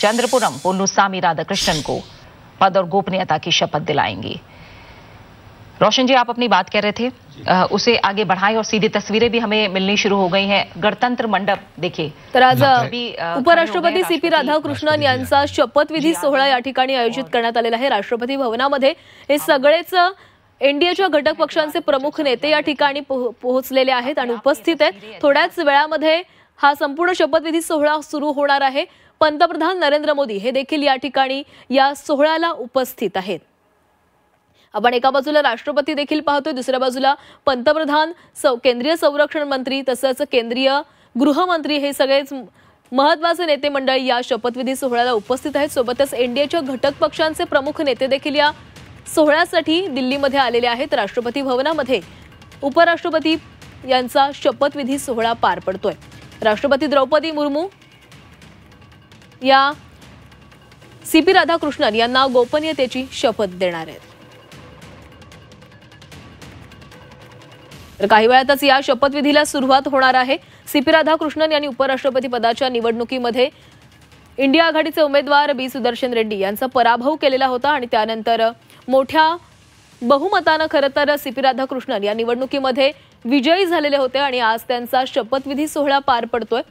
चंद्रपुरम पोन्नुसामी राधाकृष्णन को पद और गोपनीयता की शपथ दिलाएंगी। रोशन जी, आप अपनी बात कह रहे थे, उसे आगे बढ़ाएं और सीधी तस्वीरें भी हमें मिलनी शुरू हो गई हैं। गणतंत्र मंडप देखिए, तर आज उपराष्ट्रपती सीपी राधाकृष्णन यांचा शपथविधी सोहळा या ठिकाणी आयोजित करण्यात आलेला आहे। राष्ट्रपती भवनामध्ये हे सगळेच एनडीएच्या घटक पक्षांचे प्रमुख नेते या ठिकाणी पोहोचलेले आहेत आणि उपस्थित आहेत। थोड्याच वेळामध्ये हा संपूर्ण शपथविधी सोहळा सुरू होणार आहे। पंतप्रधान नरेंद्र मोदी हे देखील या ठिकाणी या सोहळ्याला उपस्थित आहेत। आपण एका बाजूला राष्ट्रपती देखील पाहतोय, दुसऱ्या बाजूला पंतप्रधान, केंद्रीय संरक्षण मंत्री तसंच केंद्रीय गृहमंत्री हे सगळेच महत्त्वाचे नेते मंडळी या शपथविधी सोहळ्याला उपस्थित आहेत। सोबतच एनडीएच्या घटक पक्षांचे प्रमुख नेते देखील या सोहळ्यासाठी दिल्लीमध्ये आलेले आहेत। राष्ट्रपती भवनामध्ये उपराष्ट्रपती यांचा शपथविधी सोहळा पार पडतोय। राष्ट्रपती द्रौपदी मुर्मू या सीपी राधाकृष्णन यांना गोपनीयतेची शपथ देणार आहेत। तर काही वेळातच या शपथविधीला सुरुवात होणार आहे। सीपी राधाकृष्णन यांनी उपराष्ट्रपती पदाच्या निवडणुकीमध्ये इंडिया आघाडीचे उमेदवार बी सुदर्शन रेड्डी यांचा पराभव केलेला होता आणि त्यानंतर मोठ्या बहुमतानं खरं तर सीपी राधाकृष्णन या निवडणुकीमध्ये विजयी झालेले होते आणि आज त्यांचा शपथविधी सोहळा पार पडतोय।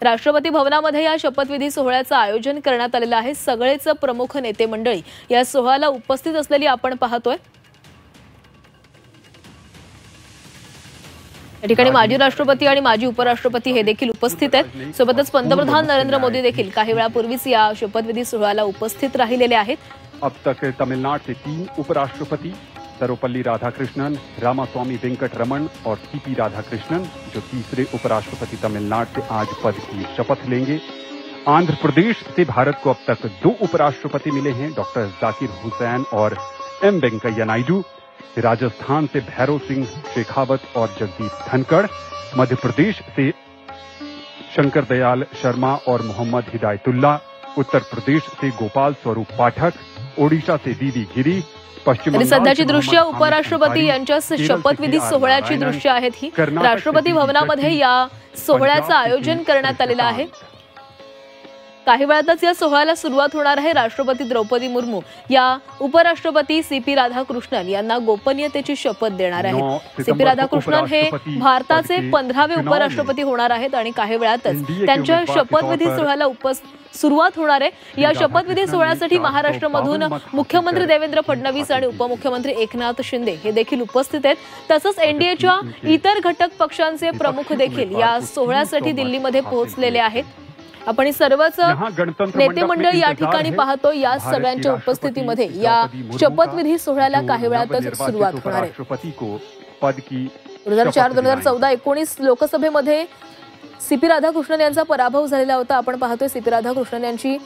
राष्ट्रपती भवनामध्ये या शपथविधी सोहळ्याचं आयोजन करण्यात आलेलं आहे। सगळेच प्रमुख नेते मंडळी या सोहळ्याला उपस्थित असलेली आपण पाहतोय। या ठिकाणी माजी राष्ट्रपती आणि माजी उपराष्ट्रपती हे देखील उपस्थित आहेत। सोबतच पंतप्रधान नरेंद्र मोदी देखील काही वेळापूर्वीच या शपथविधी सोहळ्याला उपस्थित राहिलेले आहेत। अब तक तमिलनाडु से 3 उपराष्ट्रपति सर्वपल्ली राधाकृष्णन, रामास्वामी वेंकटरमण और सीपी राधाकृष्णन, जो तीसरे उपराष्ट्रपति तमिलनाडु से आज पद की शपथ लेंगे। आंध्र प्रदेश से भारत को अब तक 2 उपराष्ट्रपति मिले हैं, डॉक्टर जाकिर हुसैन और एम वेंकैया नायडू। राजस्थान से भैरव सिंह शेखावत और जगदीप धनखड़, मध्य प्रदेश से शंकर दयाल शर्मा और मोहम्मद हिदायतुल्ला, उत्तर प्रदेश से गोपाल स्वरूप पाठक, ओडिशा से दीदी गिरी, पश्चिम बंगाल सध्याची दृश्य उपराष्ट्रपती यांच्या शपथविधी सोहळ्याची दृश्य आहेत। ही राष्ट्रपती भवनामध्ये या सोहळ्याचं आयोजन करण्यात आलेलं आहे। काही वेळातच या सोहळ्याला सुरुवात होणार आहे। राष्ट्रपती द्रौपदी मुर्मू या उपराष्ट्रपती सीपी राधाकृष्णन यांना गोपनीयतेची शपथ देणार आहेत। सीपी राधाकृष्णन हे भारताचे 15वे उपराष्ट्रपती होणार आहेत आणि काही वेळातच त्यांच्या शपथविधी सोहळ्याला सुरुवात होणार आहे। या शपथविधी सोहळ्यासाठी महाराष्ट्रामधून मुख्यमंत्री देवेंद्र फडणवीस आणि उपमुख्यमंत्री एकनाथ शिंदे हे देखील उपस्थित आहेत। तसंच एनडीएच्या इतर घटक पक्षांचे प्रमुख देखील या सोहळ्यासाठी दिल्लीमध्ये पोहोचलेले आहेत। आपण सर्वच नेते मंडळी या ठिकाणी पाहतो। या सगळ्यांच्या उपस्थितीमध्ये या शपथविधी सोहळ्याला काही वेळातच सुरुवात होणार आहे। 2004-2014-19 लोकसभेमध्ये सीपी राधाकृष्णन यांचा पराभव झालेला होता। आपण पाहतोय सीपी राधाकृष्णन यांची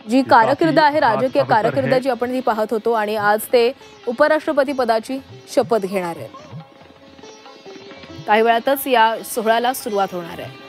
जी कारकीर्द आहे, राजकीय कारकीर्द जी आपण ती पाहत होतो आणि आज ते उपराष्ट्रपती पदाची शपथ घेणार आहेत। काही वेळातच या सोहळ्याला सुरुवात होणार आहे।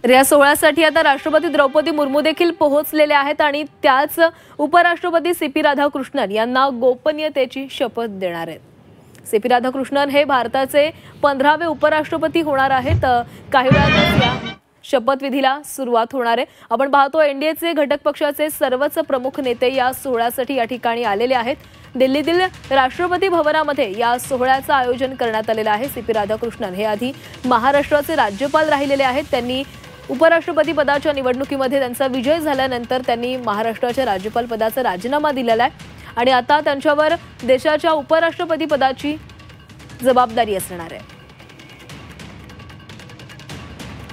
तर या सोहळ्यासाठी आता राष्ट्रपती द्रौपदी मुर्मू देखील पोहोचलेले आहेत आणि त्याच उपराष्ट्रपती सीपी राधाकृष्णन यांना गोपनीयतेची शपथ देणार आहेत। सीपी राधाकृष्णन हे भारताचे 15वे उपराष्ट्रपती होणार आहेत। काही वेळातच या शपथविधीला सुरुवात होणार आहे। आपण पाहतो एनडीएचे घटक पक्षाचे सर्वच प्रमुख नेते या सोहळ्यासाठी या ठिकाणी आलेले आहेत। दिल्लीतील राष्ट्रपती भवनामध्ये या सोहळ्याचं आयोजन करण्यात आलेलं आहे। सीपी राधाकृष्णन हे आधी महाराष्ट्राचे राज्यपाल राहिलेले आहेत। त्यांनी उपराष्ट्रपती पदाच्या निवडणुकीमध्ये त्यांचा विजय झाल्यानंतर त्यांनी महाराष्ट्राच्या राज्यपाल पदाचा राजीनामा दिलेला आहे आणि आता त्यांच्यावर देशाच्या उपराष्ट्रपती पदाची जबाबदारी असणार आहे।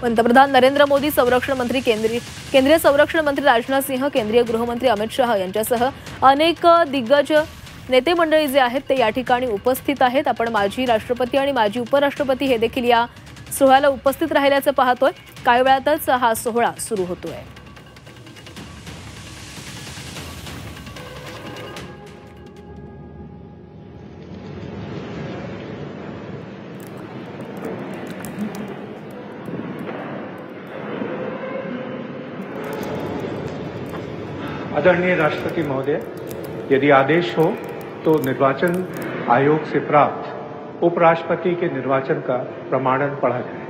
पंतप्रधान नरेंद्र मोदी, संरक्षण मंत्री केंद्रीय संरक्षण मंत्री राजनाथ सिंह, केंद्रीय गृहमंत्री अमित शाह यांच्यासह अनेक दिग्गज नेते मंडळी जे आहेत ते या ठिकाणी उपस्थित आहेत। आपण माजी राष्ट्रपती आणि माजी उपराष्ट्रपती हे देखील या सोहळ्याला उपस्थित राहिल्याचं पाहतोय। काही वेळातच हा सोहळा सुरू होतोय। आदरणीय राष्ट्रपति महोदय, यदि आदेश हो तो निर्वाचन आयोग से प्राप्त उपराष्ट्रपति के निर्वाचन का प्रमाणन पढ़ा जाए।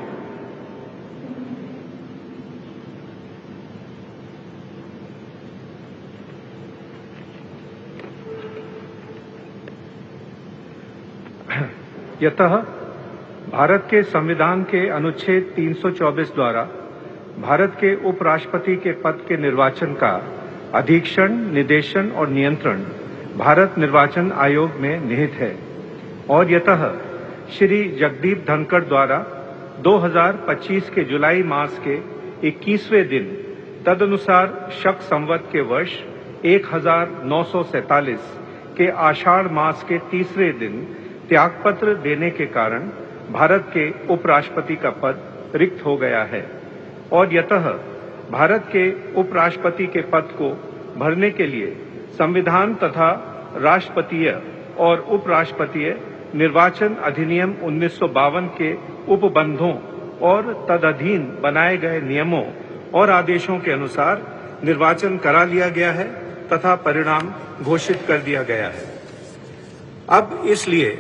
यतः भारत के संविधान के अनुच्छेद 324 द्वारा भारत के उपराष्ट्रपति के पद के निर्वाचन का अधीक्षण, निर्देशन और नियंत्रण भारत निर्वाचन आयोग में निहित है और यतः श्री जगदीप धनखड़ द्वारा 2025 के जुलाई मास के 21वें दिन तदनुसार शक संवत के वर्ष 1947 के आषाढ़ मास के तीसरे दिन त्यागपत्र देने के कारण भारत के उपराष्ट्रपति का पद रिक्त हो गया है और यतः भारत के उपराष्ट्रपति के पद को भरने के लिए संविधान तथा राष्ट्रपतीय और उपराष्ट्रपतीय निर्वाचन अधिनियम 1952 के उपबंधों और तदधीन बनाए गए नियमों और आदेशों के अनुसार निर्वाचन करा लिया गया है तथा परिणाम घोषित कर दिया गया है। अब इसलिए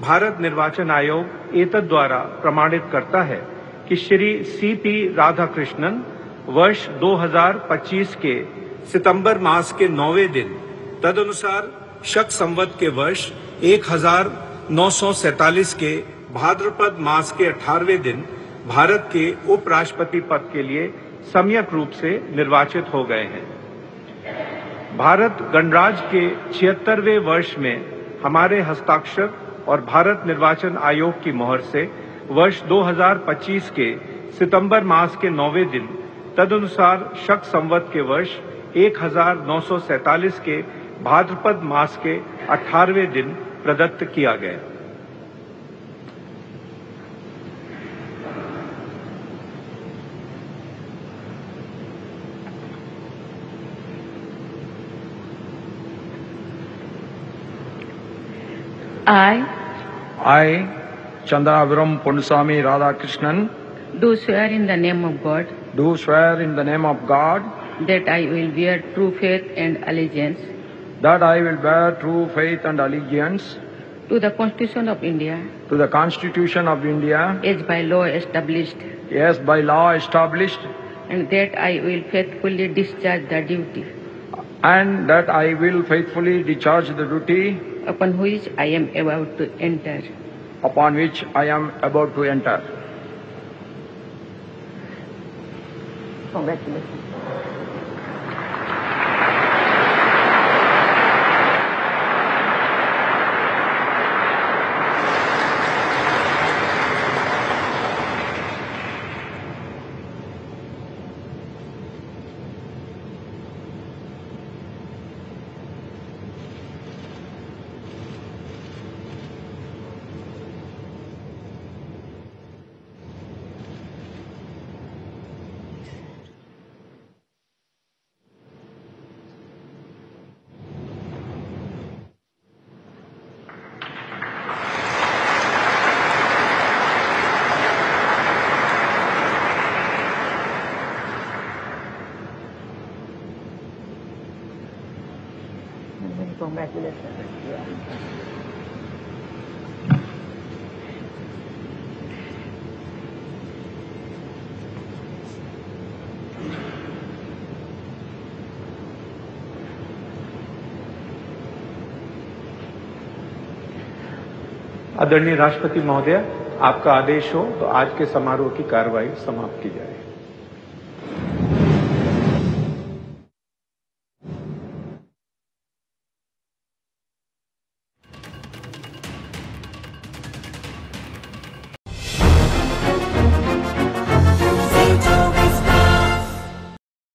भारत निर्वाचन आयोग एतद द्वारा प्रमाणित करता है कि श्री सीपी राधाकृष्णन वर्ष 2025 के सितंबर मास के 9वें दिन तदनुसार शक संवत के वर्ष 1947 के भाद्रपद मास के 18वें दिन भारत के उपराष्ट्रपति पद के लिए सम्यक रूप से निर्वाचित हो गए हैं। भारत गणराज्य के 76वें वर्ष में हमारे हस्ताक्षर और भारत निर्वाचन आयोग की मोहर से वर्ष 2025 के सितंबर मास के 9वें दिन तदनुसार शक संवत के वर्ष 1947 के भाद्रपद मास के 18वें दिन प्रदत्त किया गया। I, Chandraviram Ponnusamy Radhakrishnan, do swear in the name of God do swear in the name of God that I will bear true faith and allegiance that I will bear true faith and allegiance to the Constitution of India to the Constitution of India as by law established, as by law established, and that I will faithfully discharge the duty and that I will faithfully discharge the duty upon which I am about to enter. upon which I am about to enter. Congratulations. Congratulations. आदरणीय राष्ट्रपति महोदय, आपका आदेश हो तो आज के समारोह की कार्रवाई समाप्त की जाए।